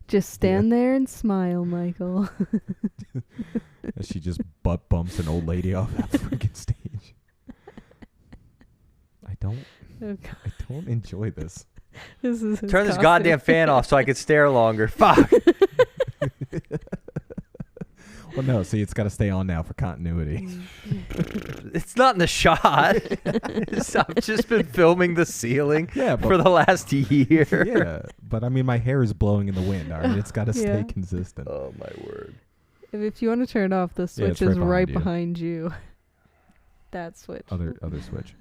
Just stand there and smile, Michael. As she just butt bumps an old lady off that freaking stage. I don't enjoy this. This is Turn this goddamn fan off so I could stare longer. Fuck. Well, no, see, it's got to stay on now for continuity. It's not in the shot. I've just been filming the ceiling for the last year. Yeah, but I mean, my hair is blowing in the wind, all right? It's got to stay consistent. Oh, my word. If you want to turn it off, the switch is right behind you. That switch. Other switch.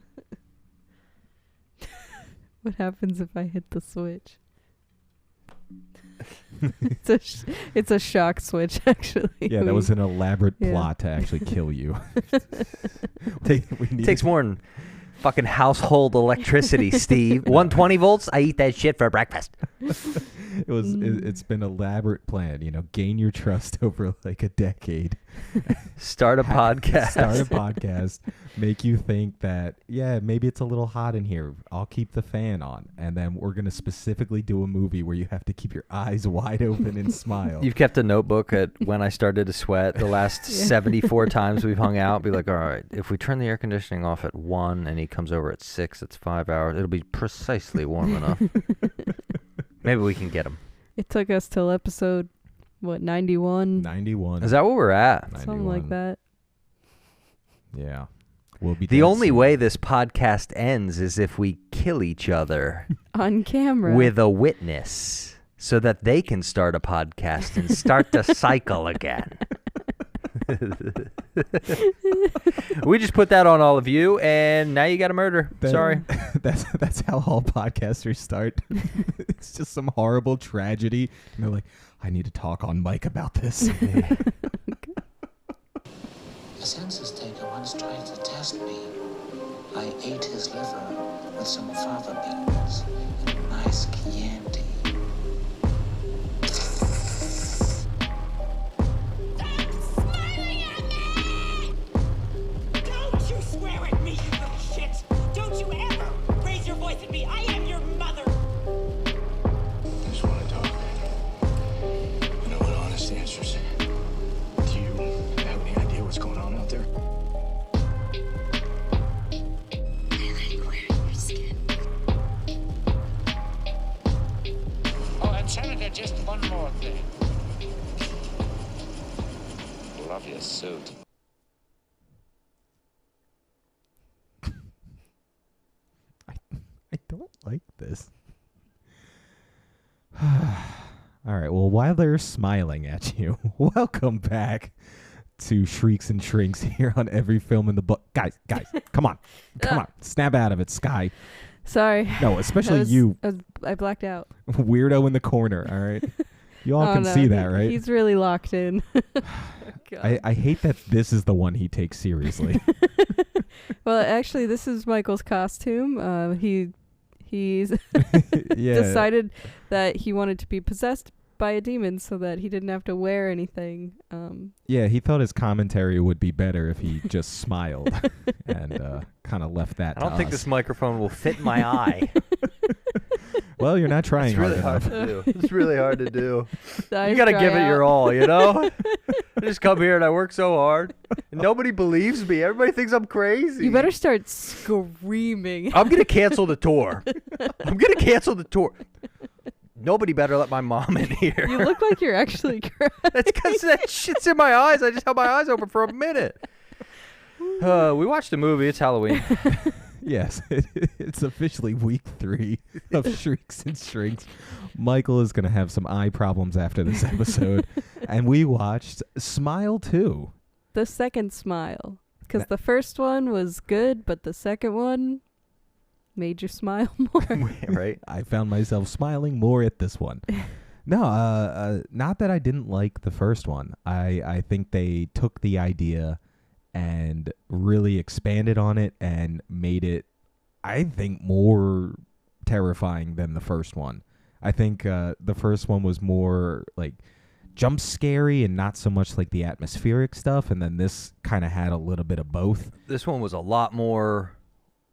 What happens if I hit the switch? It's a shock switch, actually. Yeah, that was an elaborate plot to actually kill you. Takes more than fucking household electricity, Steve. 120 volts? I eat that shit for breakfast. It's been an elaborate plan, gain your trust over like a decade. Start a podcast. Make you think that, maybe it's a little hot in here. I'll keep the fan on. And then we're going to specifically do a movie where you have to keep your eyes wide open and smile. You've kept a notebook at when I started to sweat the last 74 times we've hung out. Be like, all right, if we turn the air conditioning off at 1 and he comes over at 6, it's 5 hours. It'll be precisely warm enough. Maybe we can get him. It took us till episode, 91? 91. Is that what we're at? 91. Something like that. Yeah. We'll be the only way this podcast ends is if we kill each other. On camera. With a witness. So that they can start a podcast and start the cycle again. We just put that on all of you, and now you got a murder. Sorry. That's how all podcasters start. It's just some horrible tragedy. And they're like, I need to talk on mic about this. A census taker once tried to test me. I ate his liver with some fava beans and a nice Chianti. Just one more thing. Love your suit. I don't like this. All right, well, while they're smiling at you, welcome back to Shrieks and Shrinks here on Every Film in the Book. Guys, come on. Snap out of it, Skye. Sorry. No, especially you. I blacked out. Weirdo in the corner, all right? You all can see that, right? He's really locked in. I hate that this is the one he takes seriously. Well, actually, this is Michael's costume. He's yeah. decided that he wanted to be possessed by a demon so that he didn't have to wear anything. Yeah, he thought his commentary would be better if he just smiled and kind of left that I don't think this microphone will fit in my eye. Well, you're not trying It's really hard hard to do. It's really hard to do. You gotta give it your all, you know? I just come here and I work so hard. And nobody believes me. Everybody thinks I'm crazy. You better start screaming. I'm going to cancel the tour. Nobody better let my mom in here. You look like you're actually crying. That's because that shit's in my eyes. I just held my eyes open for a minute. We watched a movie. It's Halloween. Yes, it's officially week 3 of Shrieks and Shrinks. Michael is going to have some eye problems after this episode. And we watched Smile 2. The second Smile. Because the first one was good, but the second one made you smile more. Right? I found myself smiling more at this one. No, not that I didn't like the first one. I think they took the idea and really expanded on it and made it, I think, more terrifying than the first one. I think the first one was more like jump scary and not so much like the atmospheric stuff, and then this kind of had a little bit of both. This one was a lot more,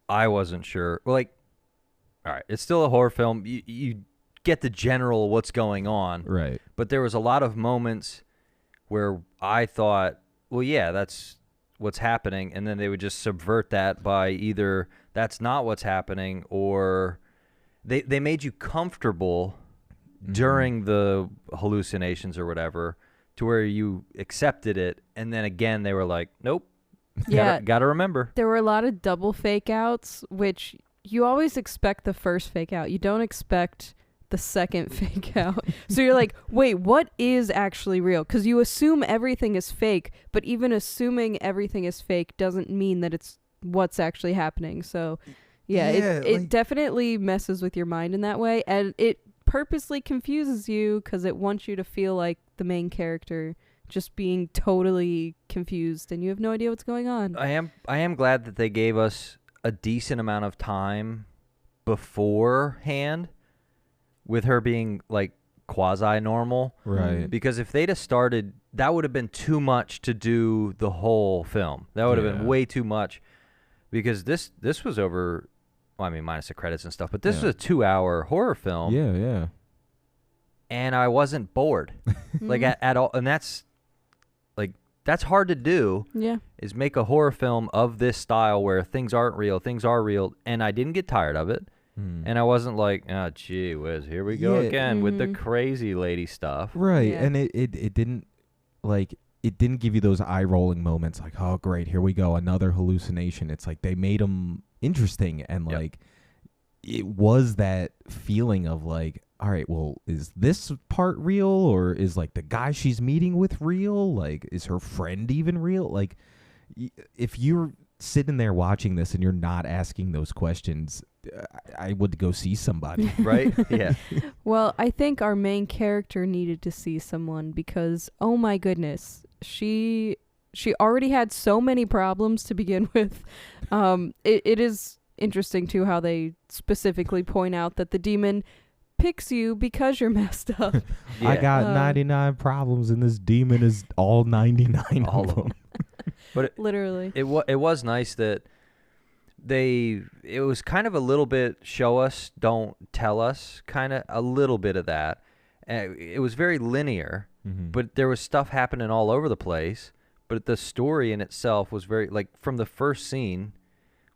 I wasn't sure. Well, like, all right, it's still a horror film. You get the general what's going on. Right. But there was a lot of moments where I thought, well, yeah, that's what's happening. And then they would just subvert that by either that's not what's happening, or they made you comfortable during the hallucinations or whatever to where you accepted it. And then again, they were like, nope. Yeah. Gotta remember. There were a lot of double fake outs, which you always expect the first fake out. You don't expect the second fake out. So you're like, wait, what is actually real? Because you assume everything is fake, but even assuming everything is fake doesn't mean that it's what's actually happening. So it definitely messes with your mind in that way. And it purposely confuses you because it wants you to feel like the main character just being totally confused and you have no idea what's going on. I am glad that they gave us a decent amount of time beforehand with her being like quasi-normal. Right. Because if they'd have started, that would have been too much to do the whole film. That would have been way too much. Because this was over, well, I mean, minus the credits and stuff, but this was a 2-hour horror film. Yeah, yeah. And I wasn't bored. Like at all. And that's hard to do. Yeah. Is make a horror film of this style where things aren't real, things are real, and I didn't get tired of it. And I wasn't like, oh, gee whiz, here we go again with the crazy lady stuff. Right. Yeah. And it didn't, like, it didn't give you those eye-rolling moments like, oh, great, here we go, another hallucination. It's like they made them interesting, and, like, it was that feeling of, like, all right, well, is this part real, or is, like, the guy she's meeting with real? Like, is her friend even real? Like, if you're sitting there watching this and you're not asking those questions, I would go see somebody. Right? Yeah. Well, I think our main character needed to see someone because, oh my goodness, she already had so many problems to begin with. It is interesting, too, how they specifically point out that the demon picks you because you're messed up. Yeah. I got 99 problems, and this demon is all 99 All of them. But Literally. it was nice that it was kind of a little bit show us, don't tell us, kind of a little bit of that. It was very linear, but there was stuff happening all over the place. But the story in itself was very, like, from the first scene,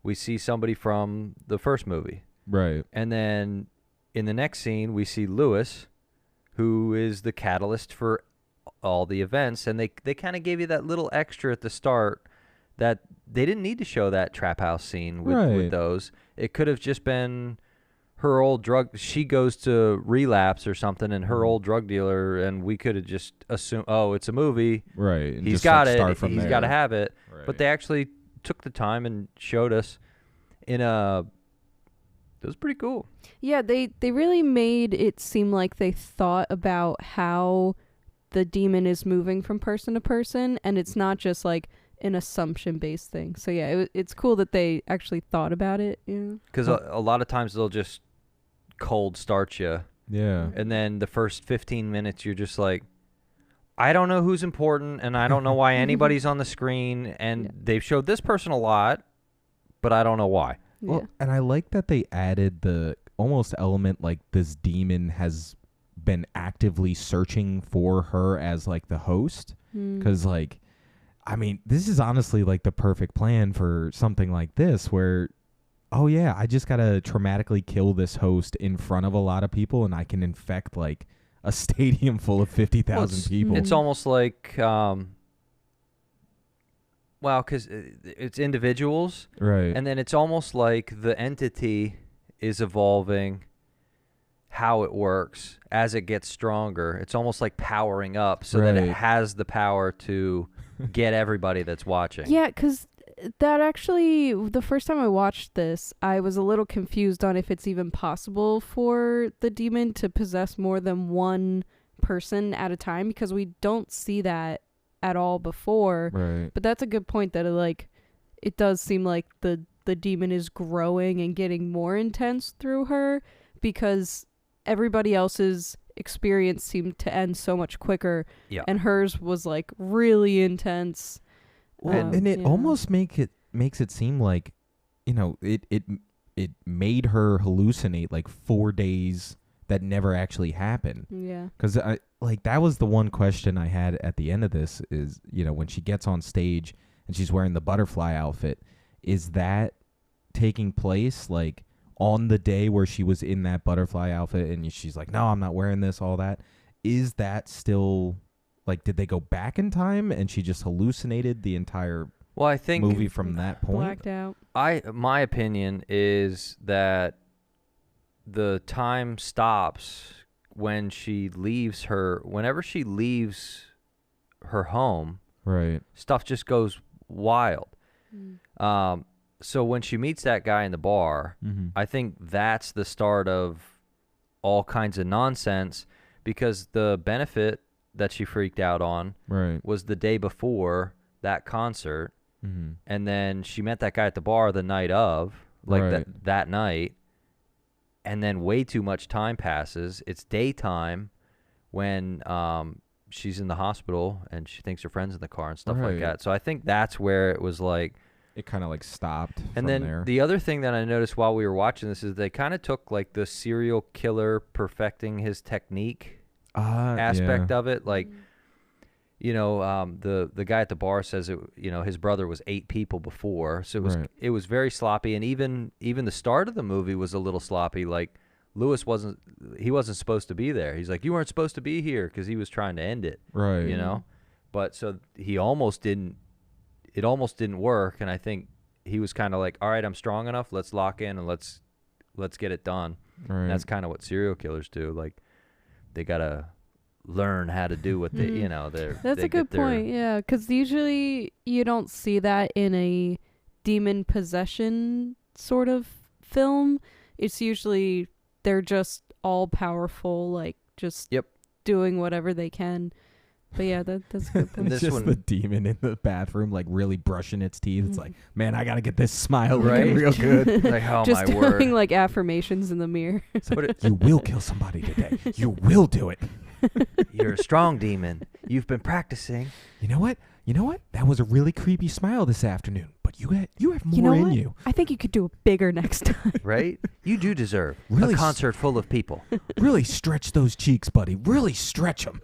we see somebody from the first movie. Right. And then in the next scene, we see Lewis, who is the catalyst for all the events. And they kind of gave you that little extra at the start that they didn't need to show that trap house scene with those. It could have just been her old drug. She goes to relapse or something, and her old drug dealer, and we could have just assumed, oh, it's a movie. Right. And He's just, got like, it. start from He's there. got to have it. Right. But they actually took the time and showed us in a. It was pretty cool. Yeah, they really made it seem like they thought about how the demon is moving from person to person, and it's not just like an assumption-based thing. So yeah, it's cool that they actually thought about it. Yeah. Because a lot of times they'll just cold start you. Yeah. And then the first 15 minutes, you're just like, I don't know who's important, and I don't know why anybody's on the screen, and they've showed this person a lot, but I don't know why. Well, and I like that they added the almost element like this demon has been actively searching for her as, like, the host. Because, like, I mean, this is honestly, like, the perfect plan for something like this where, oh, yeah, I just got to traumatically kill this host in front of a lot of people, and I can infect, like, a stadium full of 50,000 people. It's almost like, because it's individuals. Right. And then it's almost like the entity is evolving how it works as it gets stronger. It's almost like powering up so that it has the power to get everybody that's watching. Yeah, because that actually, the first time I watched this, I was a little confused on if it's even possible for the demon to possess more than one person at a time, because we don't see that at all before. Right. But that's a good point that it does seem like the demon is growing and getting more intense through her, because everybody else's experience seemed to end so much quicker. Yeah. And hers was like really intense. Well, and it almost makes it seem like, you know, it made her hallucinate like 4 days that never actually happen. Yeah. Because that was the one question I had at the end of this is, when she gets on stage and she's wearing the butterfly outfit, is that taking place like on the day where she was in that butterfly outfit and she's like, no, I'm not wearing this, all that? Is that still like, did they go back in time and she just hallucinated the entire I think movie from that point? Blacked out. My opinion is that the time stops whenever she leaves her home, Right. stuff just goes wild. So when she meets that guy in the bar, Mm-hmm. I think that's the start of all kinds of nonsense, because the benefit that she freaked out on Right. was the day before that concert, Mm-hmm. and then she met that guy at the bar the night of, like Right. that night, and then way too much time passes. It's daytime when she's in the hospital and she thinks her friend's in the car and stuff like Right. that. So I think that's where it was like. It kind of like stopped And from then there. the other thing that I noticed while we were watching this is they kind of took like the serial killer perfecting his technique aspect of it. Like, the guy at the bar says his brother was 8 people before, so it was very sloppy. And even the start of the movie was a little sloppy. Like Lewis wasn't supposed to be there. He's like, you weren't supposed to be here, because he was trying to end it. Right. But so he almost didn't. It almost didn't work, and I think he was kind of like, all right, I'm strong enough. Let's lock in and let's get it done. Right. And that's kind of what serial killers do. Like, they gotta learn how to do what they, That's a good point. Yeah, because usually you don't see that in a demon possession sort of film. It's usually they're just all powerful, like just doing whatever they can. But yeah, that's a good point. It's just the demon in the bathroom, like really brushing its teeth. It's like, man, I gotta get this smile looking real good. Like, oh just my word. doing like affirmations in the mirror. You will kill somebody today. You will do it. You're a strong demon. You've been practicing. You know what? That was a really creepy smile this afternoon. But you have more You know in what? you. I think you could do it bigger next time. Right? You do deserve Really a concert full of people. Really stretch those cheeks, buddy. Really stretch them.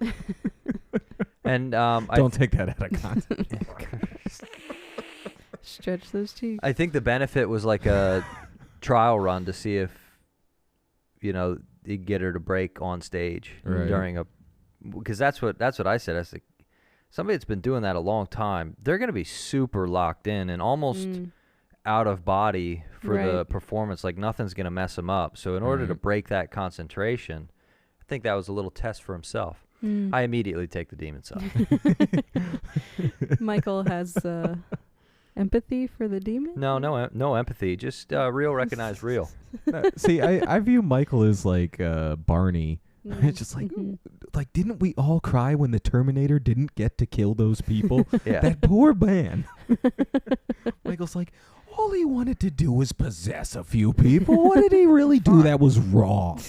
And Don't take that out of context. Stretch those cheeks. I think the benefit was like a trial run to see if, you get her to break on stage during because that's what I said. I was like, somebody that's been doing that a long time, they're going to be super locked in and almost out of body for the performance. Like, nothing's going to mess them up. So in order to break that concentration, I think that was a little test for himself. I immediately take the demon side. Michael has empathy for the demon? No empathy. Just real recognize real. See, I view Michael as like Barney. It's just like, didn't we all cry when the Terminator didn't get to kill those people? Yeah. That poor man. Michael's like, all he wanted to do was possess a few people. What did he really do that was wrong?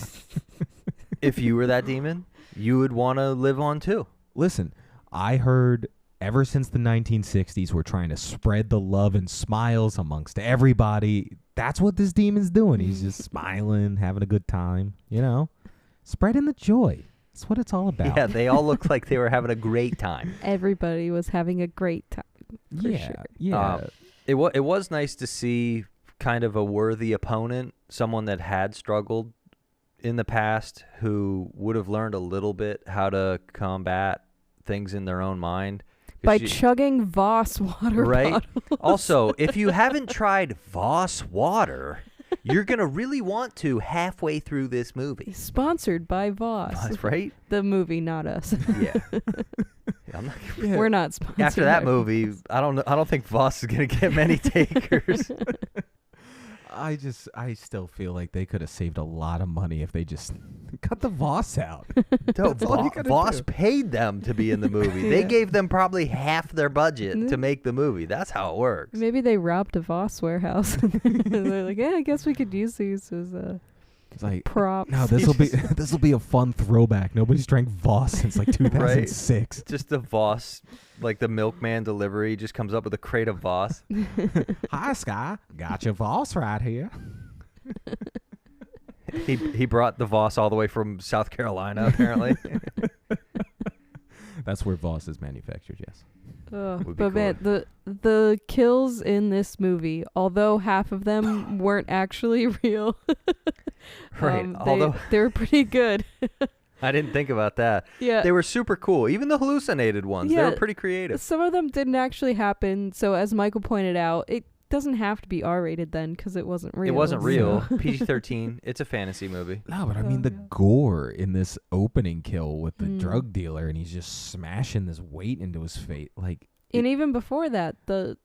If you were that demon, you would want to live on too. Listen, I heard ever since the 1960s, we're trying to spread the love and smiles amongst everybody. That's what this demon's doing. He's just smiling, having a good time, spreading the joy. That's what it's all about. Yeah, they all looked like they were having a great time. Everybody was having a great time. For sure. Yeah. It was nice to see kind of a worthy opponent, someone that had struggled in the past, who would have learned a little bit how to combat things in their own mind. By chugging Voss water bottles. Also, if you haven't tried Voss water, you're going to really want to halfway through this movie. Sponsored by Voss. Right? The movie, not us. Yeah. We're not sponsored. After that by movie, Voss. I don't think Voss is going to get many takers. I still feel like they could have saved a lot of money if they just cut the Voss out. No, Voss paid them to be in the movie. They gave them probably half their budget to make the movie. That's how it works. Maybe they robbed a Voss warehouse. They're like, I guess we could use these as It's like props. No, this will be a fun throwback. Nobody's drank Voss since like 2006. Right? Just the Voss, like the milkman delivery, just comes up with a crate of Voss. Hi, Skye. Got your Voss right here. He brought the Voss all the way from South Carolina, apparently. That's where Voss is manufactured, yes. Would be But man, the kills in this movie, although half of them weren't actually real, Right. Although they were pretty good. I didn't think about that. Yeah. They were super cool. Even the hallucinated ones, they Yeah. were pretty creative. Some of them didn't actually happen. So as Michael pointed out, it doesn't have to be R-rated then because it wasn't real. It wasn't so- real. PG-13. It's a fantasy movie. No, but I Oh, mean the yeah. gore in this opening kill with the Mm. drug dealer, and he's just smashing this weight into his face. Like, And even before that, the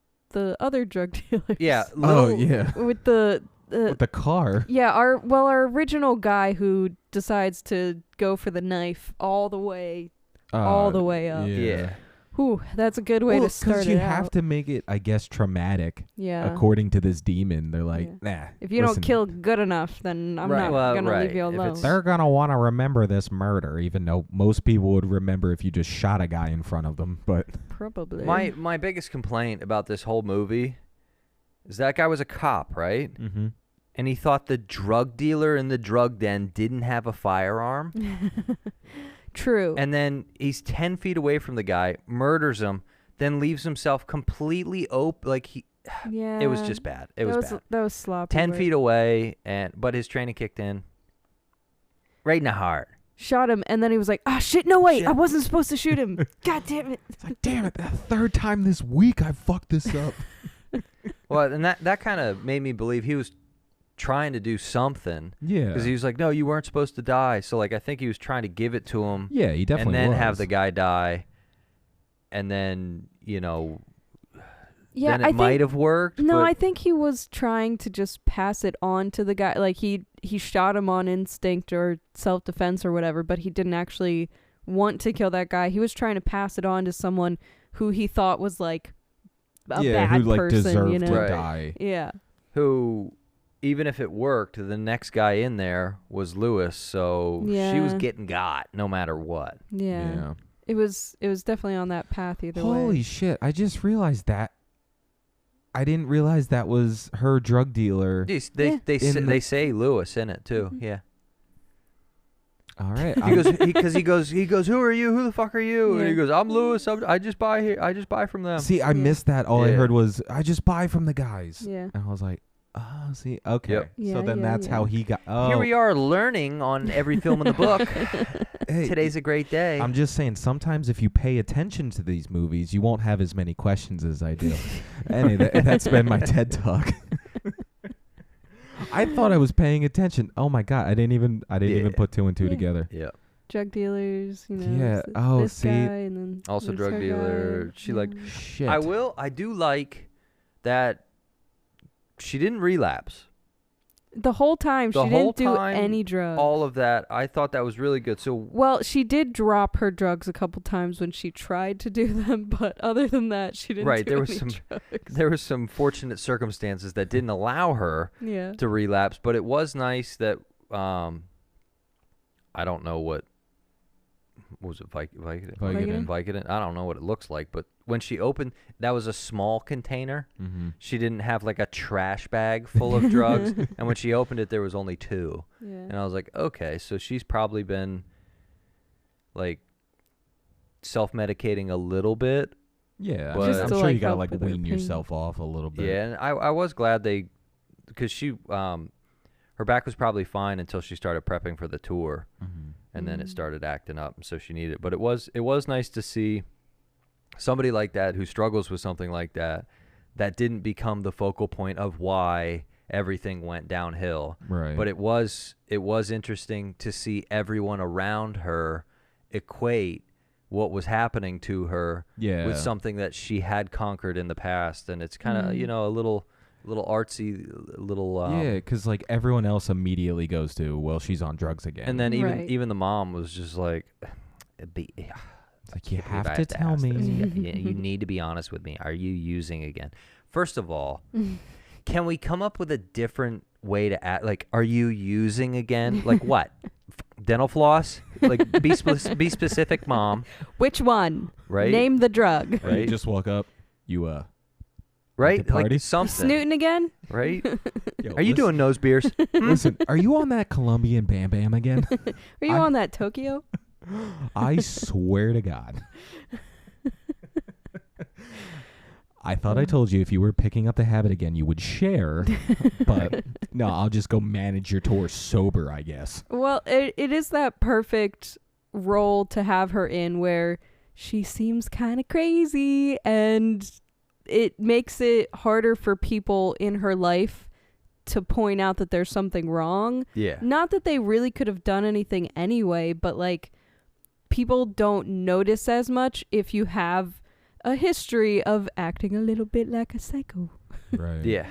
other drug dealers. Yeah. oh Little, yeah, With the with the car. yeah, our original guy who decides to go for the knife all the way up. Yeah. Whew, that's a good way Well, to start you it have out. to make it, I guess, traumatic. Yeah. According to this demon, they're like, nah. If you listen, don't kill good enough, then I'm Right. not Well, gonna right. leave you If alone. it's- they're gonna want to remember this murder, even though most people would remember if you just shot a guy in front of them. But Probably. My biggest complaint about this whole movie is that guy was a cop, right? mm-hmm. And he thought the drug dealer in the drug den didn't have a firearm. True. And then he's 10 feet away from the guy, murders him, then leaves himself completely open. Like yeah. it was just bad. It was bad. That was sloppy. 10 work. feet away, but his training kicked in right in the heart. Shot him, and then he was like, "Ah, shit! No, wait! Shit. I wasn't supposed to shoot him. God damn it!" It's like, damn it, the third time this week I fucked this up. Well, and that kind of made me believe he was trying to do something. Yeah. Because he was like, no, you weren't supposed to die. So, like, I think he was trying to give it to him. Yeah, he definitely and then was. have the guy die. And then, Yeah, then it I might think. have worked. No, but I think he was trying to just pass it on to the guy. Like he shot him on instinct or self-defense or whatever, but he didn't actually want to kill that guy. He was trying to pass it on to someone who he thought was like a bad who like person, deserved you know. to Right. die. Yeah. who, even if it worked, the next guy in there was Lewis. So she was Yeah. getting got no matter what. Yeah. It was definitely on that path either way. Holy shit! I just realized that. I didn't realize that was her drug dealer. Jeez, Yeah. they say Lewis in it too. Mhm. Yeah. All right. He goes, who are you? Who the fuck are you? And he Yeah. goes, I'm Lewis. I just buy here. I just buy from them. See, I Yeah. missed that. All I Yeah. heard was, I just buy from the guys. Yeah. And I was like, oh, see, okay. Yep. Yeah, So then yeah, that's yeah. how he got. Oh, Here we are learning on every film in the book. hey, Today's a great day. I'm just saying, sometimes if you pay attention to these movies, you won't have as many questions as I do. Anyway, that's been my TED Talk. I thought I was paying attention. Oh my god, I didn't even put two and two Yeah. together. Yeah. Drug dealers, you know. Yeah, this oh, this see. guy and then Also this drug her dealer. guy. She, like, Yeah. Shit. I do like that she didn't relapse. The whole time The she whole didn't do time, any drugs. All of that. I thought that was really good. So Well, she did drop her drugs a couple times when she tried to do them, but other than that, she didn't Right, do there was any some- drugs. there were some fortunate circumstances that didn't allow her Yeah. to relapse, but it was nice that I don't know what was it Vicodin? Vicodin. Vicodin. I don't know what it looks like, but when she opened, that was a small container. Mm-hmm. She didn't have like a trash bag full of drugs, and when she opened it, there was only 2. Yeah. And I was like, okay, so she's probably been like self-medicating a little bit. Yeah, But- Just I'm to, sure like, you gotta help like with her wean pain. yourself off a little bit. Yeah, and I was glad because she her back was probably fine until she started prepping for the tour, Mm-hmm. and then it Mm. started acting up, and so she needed it. But it was nice to see somebody like that who struggles with something like that didn't become the focal point of why everything went downhill. Right. But it was interesting to see everyone around her equate what was happening to her yeah. with something that she had conquered in the past, and it's kind of Mm. a little artsy, little Yeah, because like everyone else immediately goes to, well, she's on drugs again. and then Right. even the mom was just like, it's like, you can't believe have I to tell ask me. this. You need to be honest with me. Are you using again? First of all, can we come up with a different way to act? Like, are you using again? Like what? Dental floss? Like, be specific, mom. Which one? Right? Name the drug. Right. You Right? just walk up. You right? the party? Like something, Snooting again? right? Yo, Are you doing nose beers? Listen, are you on that Colombian Bam Bam again? Are you on that Tokyo? I swear to God. I thought I told you if you were picking up the habit again, you would share. But no, I'll just go manage your tour sober, I guess. Well, it is that perfect role to have her in where she seems kind of crazy, and it makes it harder for people in her life to point out that there's something wrong. Yeah. Not that they really could have done anything anyway, but like people don't notice as much if you have a history of acting a little bit like a psycho. Right. Yeah.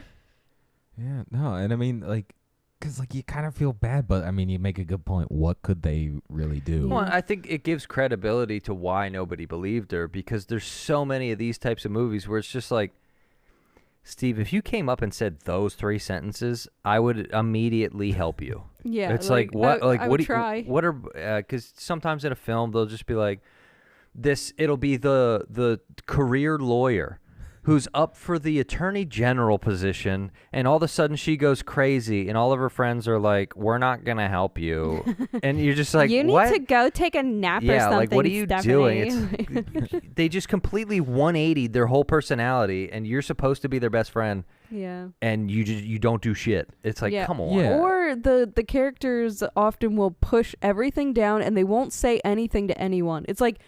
Yeah, no, and I mean, like, because, like, you kind of feel bad, but, I mean, you make a good point. What could they really do? Well, I think it gives credibility to why nobody believed her, because there's so many of these types of movies where it's just like, Steve, if you came up and said those 3 sentences, I would immediately help you. Yeah. It's like what? I What would do try. you, what are? Because sometimes in a film they'll just be like, it'll be the career lawyer who's up for the attorney general position, and all of a sudden she goes crazy, and all of her friends are like, "We're not gonna help you," and you're just like, you need "What?" to go take a nap or Yeah, something. like what are you Stephanie. doing? They just completely 180'd their whole personality, and you're supposed to be their best friend, Yeah. and you don't do shit. It's like, Yeah. come on. Yeah. Or the characters often will push everything down and they won't say anything to anyone. It's like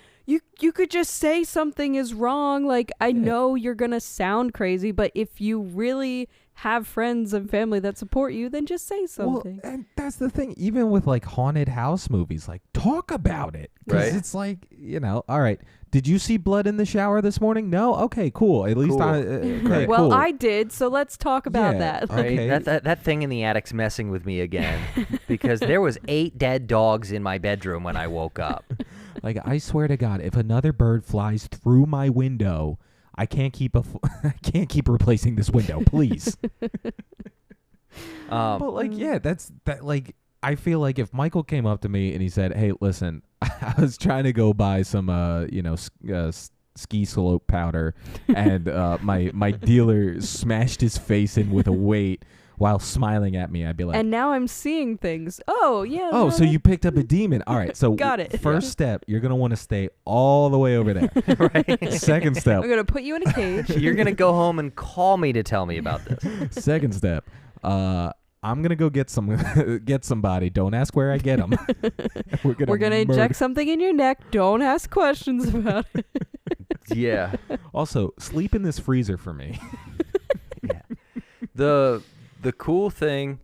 you could just say something is wrong. Like, I know you're going to sound crazy, but if you really have friends and family that support you, then just say something. Well, and that's the thing. Even with, like, haunted house movies, like, talk about it. Because Right. it's like, all right, did you see blood in the shower this morning? No? Okay, cool. At least Cool. okay, Well, cool. I did, so let's talk about Yeah. that. Right? Okay. That thing in the attic's messing with me again because there was 8 dead dogs in my bedroom when I woke up. Like, I swear to God, if another bird flies through my window, I can't keep I can't keep replacing this window, please. But like, yeah, like, I feel like if Michael came up to me and he said, "Hey, listen, I was trying to go buy some ski slope powder, and my dealer smashed his face in with a weight while smiling at me," I'd be like, And now I'm seeing things. Oh, yeah. "Oh, no, so no. you picked up a demon. All right, so Got it. first step, you're going to want to stay all the way over there. Right? Second step, I'm going to put you in a cage. You're going to go home and call me to tell me about this. second step, I'm gonna go get somebody. Don't ask where I get them. We're gonna inject something in your neck. Don't ask questions about it. Yeah. Also, sleep in this freezer for me. Yeah. The cool thing,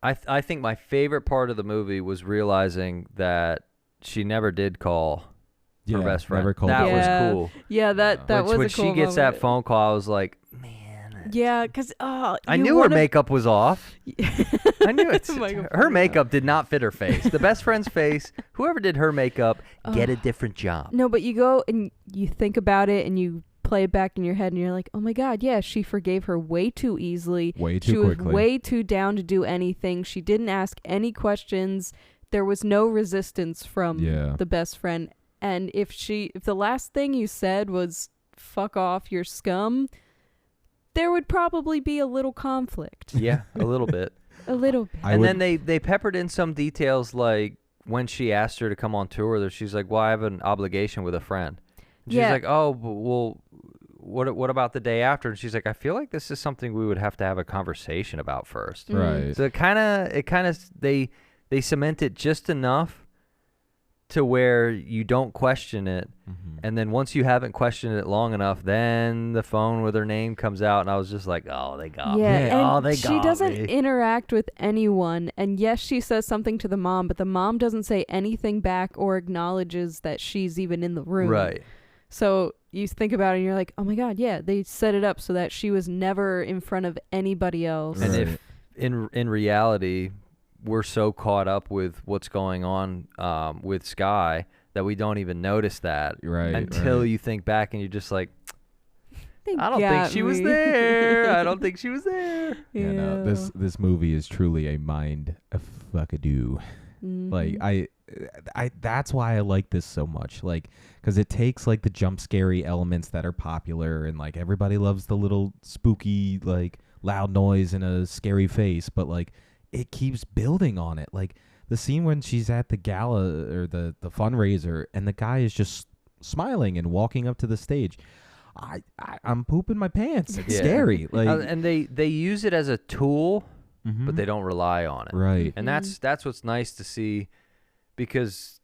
I think my favorite part of the movie was realizing that she never did call her best friend. Never called That her. Yeah. was cool. Yeah, that was When a cool she gets moment. that phone call, I was like, man. Yeah, because I knew her makeup was off. I knew it. Makeup Her was makeup did not fit her face. The best friend's face, whoever did her makeup, get a different job. No, but you go and you think about it and you play it back in your head and you're like, oh my God, yeah, she forgave her way too easily. Way too she quickly. was way too down to do anything. She didn't ask any questions. There was no resistance from the best friend. And if the last thing you said was fuck off, you're scum, there would probably be a little conflict. Yeah, a little bit. A little bit. And then they peppered in some details, like when she asked her to come on tour with her, she's like, well, I have an obligation with a friend. And she's like, oh, well, what about the day after? And she's like, I feel like this is something we would have to have a conversation about first. Right. So they cement it just enough to where you don't question it. Mm-hmm. And then once you haven't questioned it long enough, then the phone with her name comes out, and I was just like, oh, they got me. Yeah, Oh, and they she got doesn't me. interact with anyone. And yes, she says something to the mom, but the mom doesn't say anything back or acknowledges that she's even in the room. Right. So you think about it and you're like, oh my God, yeah, they set it up so that she was never in front of anybody else. And Right. if in reality, we're so caught up with what's going on with Skye that we don't even notice that until you think back and you're just like, I don't think she was there. I don't think she was there. Yeah, no, this movie is truly a mind fuckadoo. Like I that's why I like this so much. Like, because it takes like the jump scary elements that are popular, and like everybody loves the little spooky like loud noise and a scary face, but like it keeps building on it. Like the scene when she's at the gala or the fundraiser, and the guy is just smiling and walking up to the stage. I'm pooping my pants. It's scary. Like, and they use it as a tool, but they don't rely on it. Right. And that's what's nice to see, because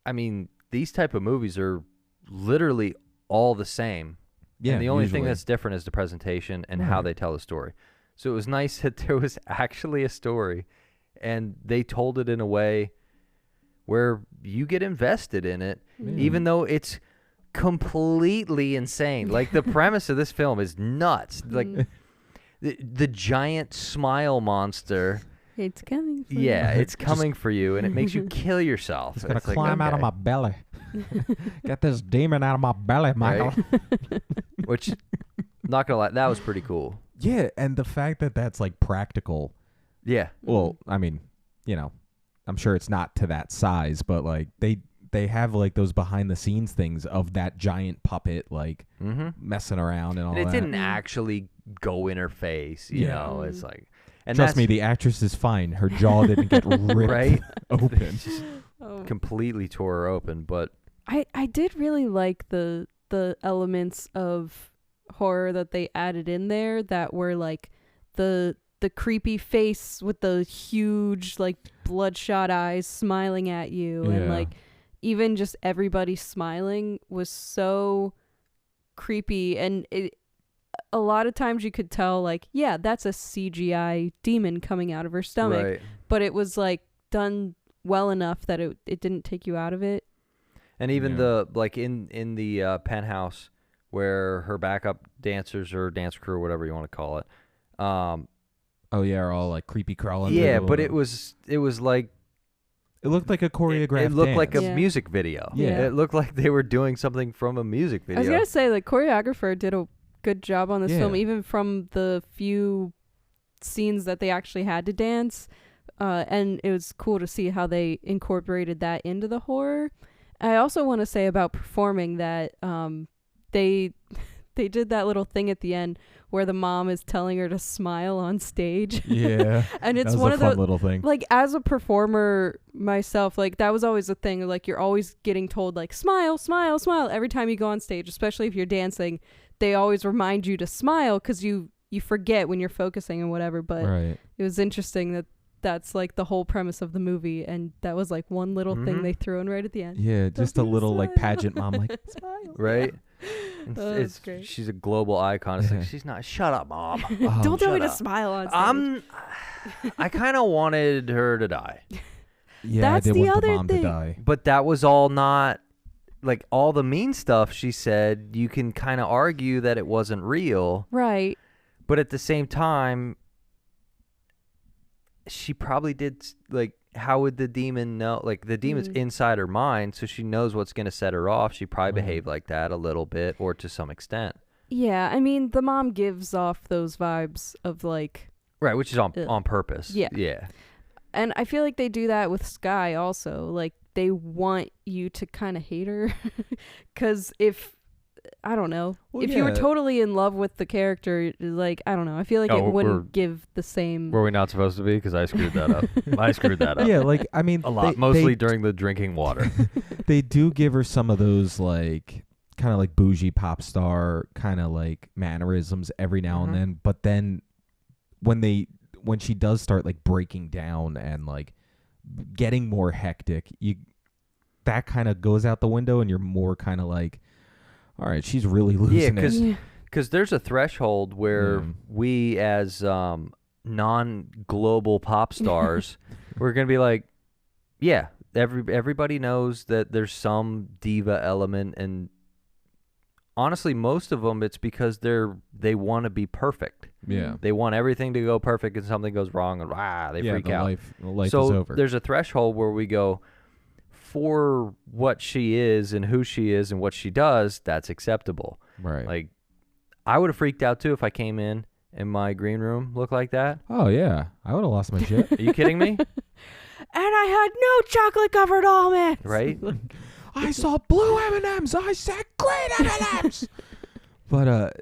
I mean, these type of movies are literally all the same. Yeah. And the only thing usually. that's different is the presentation and how they tell the story. So it was nice that there was actually a story, and they told it in a way where you get invested in it, even though it's completely insane. Like the premise of this film is nuts. Like the giant smile monster. It's coming for Yeah, it's coming for you, and it makes you kill yourself. It's gonna like, climb out of okay. my belly. Get this demon out of my belly, Michael. Right? Which, not gonna lie, that was pretty cool. Yeah, and the fact that that's like practical. Yeah. Well, I mean, you know, I'm sure it's not to that size, but like they have like those behind the scenes things of that giant puppet like messing around and all And it that. didn't actually go in her face, you know. It's like, and Trust me, that's the actress is fine. Her jaw didn't get ripped right open. Just completely tore her open. But I did really like the elements of horror that they added in there that were like the creepy face with the huge like bloodshot eyes smiling at you, and like even just everybody smiling was so creepy. And a lot of times you could tell like, yeah, that's a CGI demon coming out of her stomach, right. but it was like done well enough that it didn't take you out of it. And even the like in the penthouse where her backup dancers or dance crew or whatever you want to call it, Oh yeah, are all like creepy crawling. yeah, but it was like it looked like a choreographed. It looked like a Yeah. music video. Yeah. It looked like they were doing something from a music video. I was gonna say, like, choreographer did a good job on this film, Yeah. even from the few scenes that they actually had to dance. And it was cool to see how they incorporated that into the horror. I also want to say about performing that they did that little thing at the end where the mom is telling her to smile on stage. Yeah. And it's that was one a of fun those, little thing. like, as a performer myself, like, that was always a thing. Like, you're always getting told, like, smile, smile, smile every time you go on stage, especially if you're dancing. They always remind you to smile because you forget when you're focusing and whatever. But Right. it was interesting that that's like the whole premise of the movie, and that was like one little thing they threw in right at the end. Yeah, just a Don't little like smile. pageant mom, like smile. right? And Oh, that's great. she's a global icon. It's like, she's not. Shut up, mom. Oh, Don't tell me shut to up. smile on stage. I kind of wanted her to die, Yeah, That's I did the want the other mom thing. to die. but that was all not like all the mean stuff she said. You can kind of argue that it wasn't real, Right. but at the same time, she probably did. Like, how would the demon know? Like, the demon's inside her mind, so she knows what's going to set her off. She probably behaved like that a little bit, or to some extent. Yeah, I mean, the mom gives off those vibes of like, Right, which is on purpose. Yeah. Yeah. and I feel like they do that with Skye also. Like, they want you to kind of hate her, because I don't know, Well, if you were yeah. totally in love with the character, like, I don't know, I feel like Oh, it we're- wouldn't give the same. Were we not supposed to be? Because I screwed that up. I screwed that up. Yeah, like I mean, A lot, they- mostly they, during the drinking water. they do give her some of those like kind of like bougie pop star kind of like mannerisms every now and then, but then when she does start like breaking down and like getting more hectic, that kind of goes out the window, and you're more kind of like, all right, she's really losing it. Yeah. Because there's a threshold where we, as non-global pop stars, we're gonna be like, yeah, everybody knows that there's some diva element, and honestly, most of them, it's because they want to be perfect. Yeah. They want everything to go perfect, and something goes wrong, and they freak the out. life So is over. there's a threshold where we go, for what she is and who she is and what she does, that's acceptable. Right. Like, I would have freaked out too if I came in and my green room looked like that. Oh yeah, I would have lost my shit. Are you kidding me? And I had no chocolate covered almonds. Right? I saw blue M&Ms. I said green M&Ms. But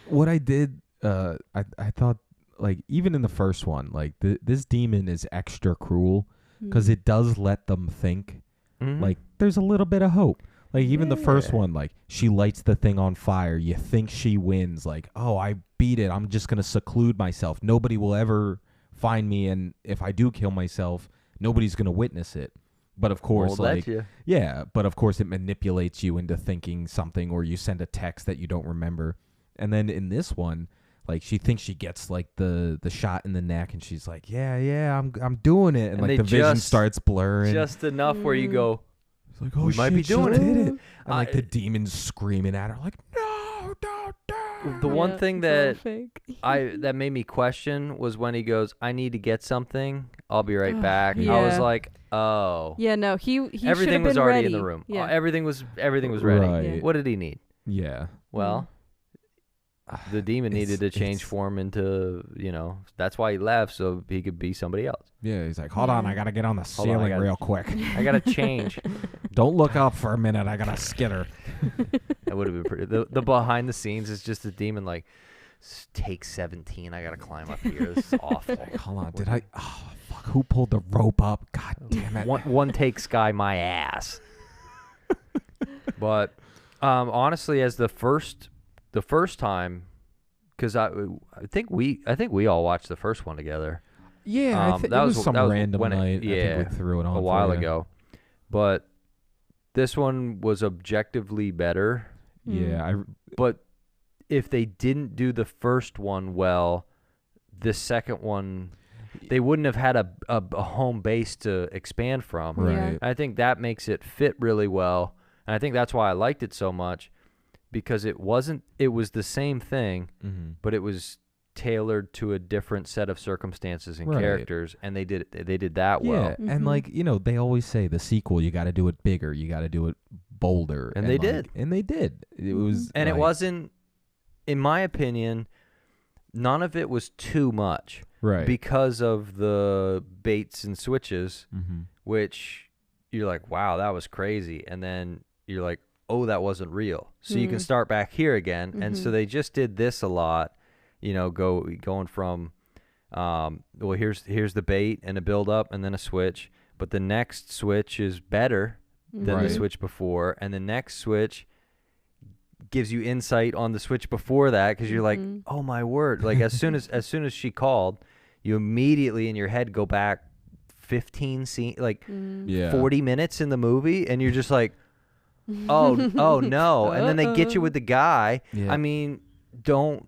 what I did, I thought, like, even in the first one, like, this demon is extra cruel because it does let them think. Mhm. Like, there's a little bit of hope. Like, even the first one, like, she lights the thing on fire. You think she wins. Like, oh, I beat it. I'm just going to seclude myself. Nobody will ever find me. And if I do kill myself, nobody's going to witness it. But of course, Won't let like, you. yeah, but of course it manipulates you into thinking something, or you send a text that you don't remember. And then in this one, like, she thinks she gets like the shot in the neck, and she's like, yeah, I'm doing it. And like the vision starts blurring. Just enough where you go, It's like, oh, we might be shit, doing she it. did it. And like I- the demon's screaming at her, like, no, don't die. The one thing that fake. that made me question was when he goes, I need to get something. I'll be right back. I was Yeah. like, oh. Yeah, no, he should have Everything was been already ready. in the room. Yeah. Everything was ready. Right. Yeah. What did he need? Yeah. Well, the demon needed to change form into, that's why he left, so he could be somebody else. Yeah, he's like, hold on, I got to get on the Hold on, I ceiling gotta- real quick. I got to change. Don't look up for a minute. I got to skitter. That would have been pretty. The behind the scenes is just the demon like, take 17. I got to climb up here. This is awful. Like, hold on, did I? Oh, fuck, who pulled the rope up? God damn it. One take Skye my ass. But honestly, as the first time, because I think we all watched the first one together Yeah, I think that it was was- some that was random when it- night. I yeah, think we threw it on a for while you. ago. But this one was objectively better. Yeah, But if they didn't do the first one well, the second one, they wouldn't have had a home base to expand from. right. I think that makes it fit really well. And I think that's why I liked it so much, because it was the same thing, Mm-hmm. but it was tailored to a different set of circumstances and Right. characters, and they did that Yeah, well. and like, they always say the sequel, you got to do it bigger, you got to do it bolder, And they like, did. and they did. It was, And it like- wasn't, in my opinion, none of it was too much right because of the baits and switches, mm-hmm. which you're like, wow, that was crazy. And then you're like, oh, that wasn't real. So you can start back here again. And so they just did this a lot, going from, well, here's the bait and a build up and then a switch. But the next switch is better than Right. the switch before. And the next switch gives you insight on the switch before that, because you're like, oh my word. Like as soon as she called, you immediately in your head go back 15 scenes, like yeah 40 minutes in the movie, and you're just like, oh no. And then they get you with the guy. Yeah. I mean, don't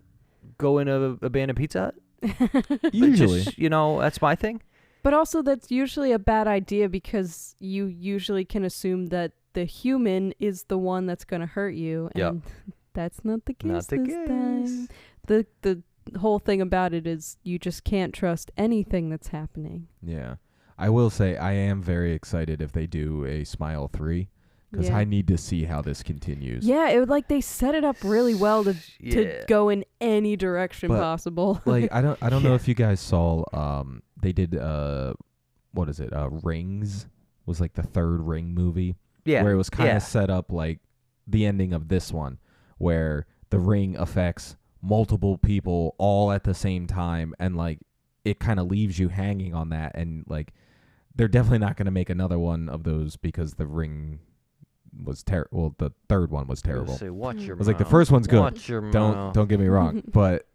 go in a abandoned Pizza Hut. usually Just, that's my thing. But also, that's usually a bad idea because you usually can assume that the human is the one that's going to hurt you, and that's not the case Not the this time. case. The whole thing about it is you just can't trust anything that's happening. yeah. I will say I am very excited if they do a Smile 3, because Yeah. I need to see how this continues. Yeah, it would, like, they set it up really well to Yeah. go in any direction But, possible. Like I don't know if you guys saw they did what is it? Rings was like the third Ring movie. Yeah. Where it was kind of Yeah. set up like the ending of this one, where the ring affects multiple people all at the same time, and like it kind of leaves you hanging on that, and like they're definitely not going to make another one of those because the ring was terrible. Well, the third one was terrible. Say, watch your I was like, the mouth. first one's good. Watch your Don't mouth. don't get me wrong, but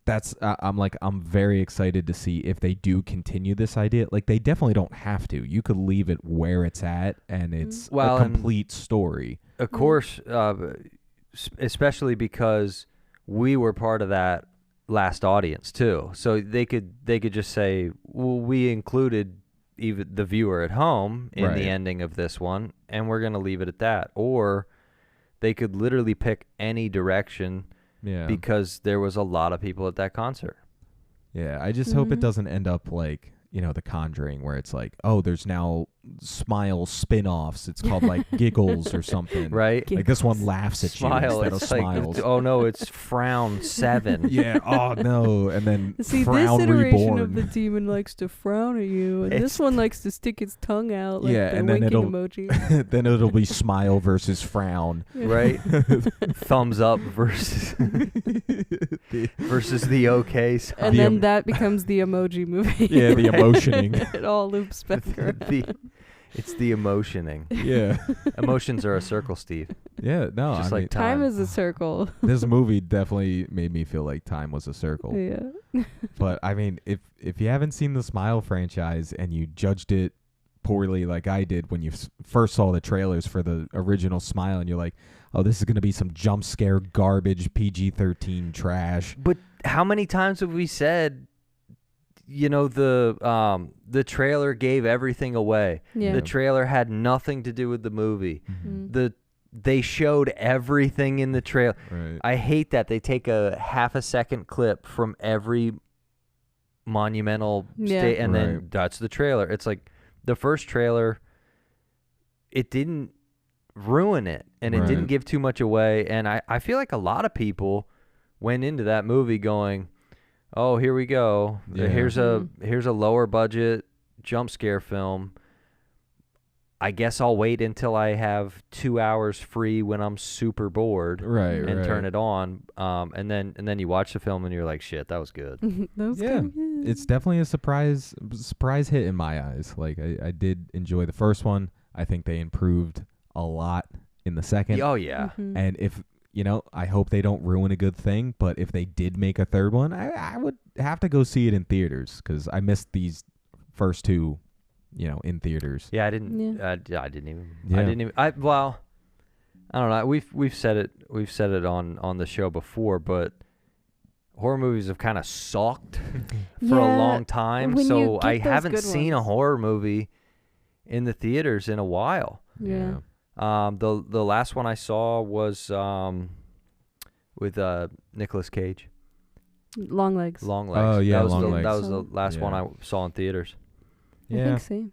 that's I'm very excited to see if they do continue this idea. Like they definitely don't have to. You could leave it where it's at, and it's Well, a and- complete story. Of course, especially because we were part of that last audience too. So they could just say, well, we included even the viewer at home in Right. the ending of this one, and we're going to leave it at that. Or they could literally pick any direction Yeah. because there was a lot of people at that concert. Yeah, I just hope it doesn't end up like, The Conjuring, where it's like, oh, there's now Smile spin-offs. It's called like Giggles or something. Right? Like this one laughs at Smile. you instead of It's like, smiles. oh no, it's Frown 7. Yeah. Oh no. And then See, Frown this iteration Reborn. of the demon likes to frown at you, and It's- this one likes to stick its tongue out like Yeah, the and then winking it'll- emoji. Then it'll be Smile versus Frown. Right? Thumbs up versus the okay sign. And The then that becomes the emoji movie. Yeah, the emotioning. It all loops back around. It's the emotioning. Yeah. Emotions are a circle, Steve. Yeah. No. Just I like mean, Time time. is a circle. this movie definitely made me feel like time was a circle. Yeah. But I mean, if you haven't seen the Smile franchise and you judged it poorly like I did when you first saw the trailers for the original Smile, and you're like, oh, this is going to be some jump scare garbage PG-13 trash. But how many times have we said, the trailer gave everything away. Yeah. The trailer had nothing to do with the movie. Mm. They showed everything in the trailer. Right. I hate that they take a half a second clip from every monumental Yeah. state, and then Right. that's the trailer. It's like the first trailer, it didn't ruin it, and it Right. didn't give too much away. And I feel like a lot of people went into that movie going, oh, here we go. Yeah. Here's a lower budget jump scare film. I guess I'll wait until I have 2 hours free when I'm super bored Right. and right. turn it on. And then you watch the film and you're like, shit, that was good. That was Yeah. kinda good. It's definitely a surprise hit in my eyes. Like I did enjoy the first one. I think they improved a lot in the second. Oh yeah. Mhm. And if I hope they don't ruin a good thing, but if they did make a third one, I would have to go see it in theaters because I missed these first two, in theaters. Yeah, I didn't. Yeah. I didn't even. Yeah. I didn't even. I don't know. We've said it. We've said it on the show before, but horror movies have kind of sucked for a Yeah, long time. when you So get I those haven't good seen a ones. horror movie in the theaters in a while. Yeah. The last one I saw was with Nicolas Cage, Long legs. Long Legs. Oh, yeah, that was Long the, Legs. That was the last one Yeah. I saw in theaters. I Yeah. think so.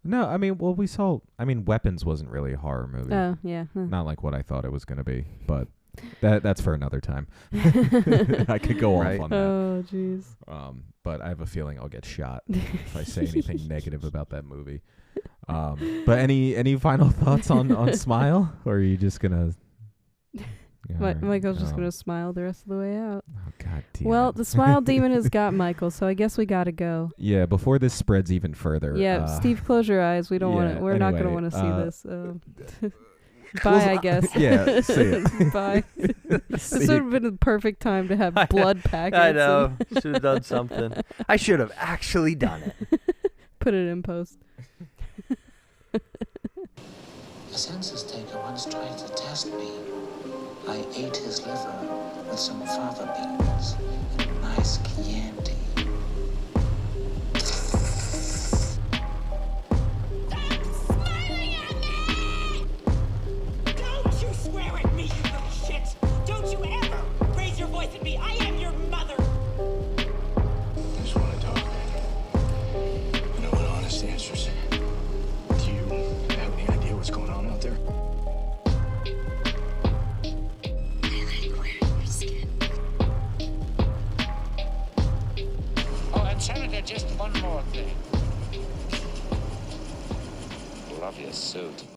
No, I mean, well, Weapons wasn't really a horror movie. Oh, yeah. Huh. Not like what I thought it was going to be, but that's for another time. I could go Right. off on that. Oh, jeez. But I have a feeling I'll get shot if I say anything negative about that movie. But any final thoughts on Smile, or are you just gonna? Michael's just going to smile the rest of the way out. Oh God damn. Well, it. the smile demon has got Michael, so I guess we got to go. Yeah. Before this spreads even further. Yeah, Steve, close your eyes. We don't want yeah, to. We're not going to anyway, want to see this. Bye, close- I guess. Yeah, see it. Bye. This would have been the perfect time to have blood packets. I know. and Should have done something. I should have actually done it. Put it in post. A census taker once tried to test me. I ate his liver with some fava beans and a nice Chianti. Smiling at me! Don't you swear at me, you little shit! Don't you ever raise your voice at me! I am your mother! I just want to talk. I don't want honest answers. Do you have any idea what's going on out there? I like wearing your skin. Oh, and Senator, just one more thing. Love your suit.